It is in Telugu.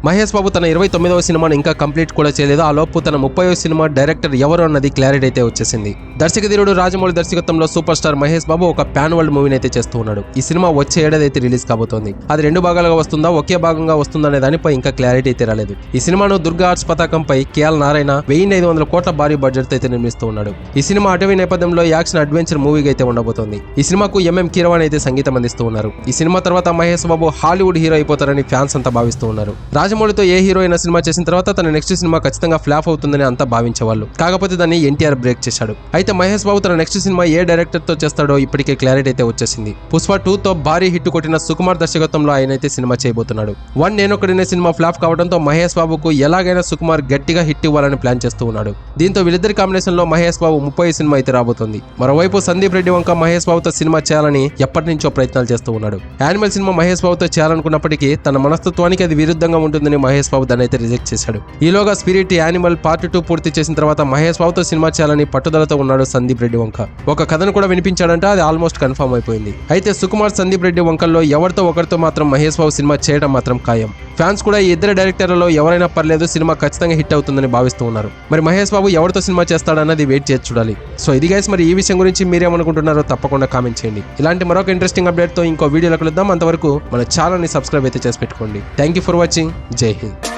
మహేష్ బాబు తన 29వ సినిమాను ఇంకా కంప్లీట్ కూడా చేయలేదు. ఆ లోపు తన 30వ సినిమా డైరెక్టర్ ఎవరు అన్నది క్లారిటీ అయితే వచ్చేసింది. దర్శకధీరుడు రాజమౌళి దర్శకత్వంలో సూపర్ స్టార్ మహేష్ బాబు ఒక పాన్ వరల్డ్ మూవీని అయితే చేస్తూ ఉన్నాడు. ఈ సినిమా వచ్చే ఏడాది అయితే రిలీజ్ కాబోతోంది. అది 2 భాగాలుగా వస్తుందా, ఒకే భాగంగా వస్తుందా అనే దానిపై ఇంకా క్లారిటీ అయితే రాలేదు. ఈ సినిమాను దుర్గా ఆర్ట్స్ పతాకంపై కేఎల్ నారాయణ 1500 కోట్ల భారీ బడ్జెట్ అయితే నిర్మిస్తూ ఉన్నాడు. ఈ సినిమా అటవీ నేపథ్యంలో యాక్షన్ అడ్వెంచర్ మూవీగా అయితే ఉండబోతోంది. ఈ సినిమాకు ఎంఎం కీరవాణి అయితే సంగీతం అందిస్తూ ఉన్నారు. ఈ సినిమా తర్వాత Mahesh Babu Hollywood hero అయిపోతారని fans అంతా భావిస్తూ ఉన్నారు. రాజమౌళితో ఏ హీరో అయినా సినిమా చేసిన తర్వాత తన నెక్స్ట్ సినిమా ఖచ్చితంగా ఫ్లాప్ అవుతుందని అంతా భావించేవాళ్ళు. కాకపోతే దాన్ని ఎన్టీఆర్ బ్రేక్ చేశాడు. అయితే మహేష్ బాబు తన నెక్స్ట్ సినిమా ఏ డైరెక్టర్ తో చేస్తాడో ఇప్పటికే క్లారిటీ అయితే వచ్చేసింది. పుష్ప 2 తో భారీ హిట్ కొట్టిన సుకుమార్ దర్శకత్వంలో ఆయన అయితే సినిమా చేయబోతున్నాడు. 1 నేనొక్కడినే సినిమా ఫ్లాప్ కావడంతో మహేష్ బాబుకు ఎలాగైనా సుకుమార్ గట్టిగా హిట్ ఇవ్వాలని ప్లాన్ చేస్తూ ఉన్నాడు. దీంతో వీళ్ళిద్దరి కాంబినేషన్ లో మహేష్ బాబు 30 సినిమా అయితే రాబోతుంది. మరోవైపు సందీప్ రెడ్డి వంక మహేష్ బాబుతో సినిమా చేయాలని ఎప్పటి నుంచో ప్రయత్నాలు చేస్తూ ఉన్నాడు. యానిమల్ సినిమా మహేష్ బాబుతో చేయాలనుకున్నప్పటికీ తన మనస్తత్వానికి అది విరుద్ధంగా ఉంటుందని మహేష్ బాబు దాన్ని అయితే రిజెక్ట్ చేశాడు. ఈలోగా స్పిరిట్ యానిమల్ పార్ట్ 2 పూర్తి చేసిన తర్వాత మహేష్ బాబుతో సినిమా చేయాలని పట్టుదలతో ఉన్నాడు సందీప్ రెడ్డి వంక. ఒక కథను కూడా వినిపించాడంటే అది ఆల్మోస్ట్ కన్ఫర్మ్ అయిపోయింది. అయితే సుకుమార్ సందీప్ రెడ్డి వంకల్లో ఎవరితో ఒకరితో మాత్రం మహేష్ బాబు సినిమా చేయడం మాత్రం ఖాయం. ఫ్యాన్స్ కూడా ఈ ఇద్దరు డైరెక్టర్లలో ఎవరైనా పర్లేదు, సినిమా ఖచ్చితంగా హిట్ అవుతుందని భావిస్తూ ఉన్నారు. మరి మహేష్ బాబు ఎవరితో సినిమా చేస్తాడన్నది వెయిట్ చేసి చూడాలి. సో ఇది గైస్, మరి ఈ విషయం గురించి మీరేమనుకుంటున్నారో తప్పకుండా కామెంట్ చేయండి. ఇలాంటి మరొక ఇంట్రెస్టింగ్ అప్డేట్ తో ఇంకో వీడియోలో కలుద్దాం. అంతవరకు మన ఛానల్ ని సబ్స్క్రైబ్ అయితే చేసి పెట్టుకోండి. Thank you for watching. జై హింద్.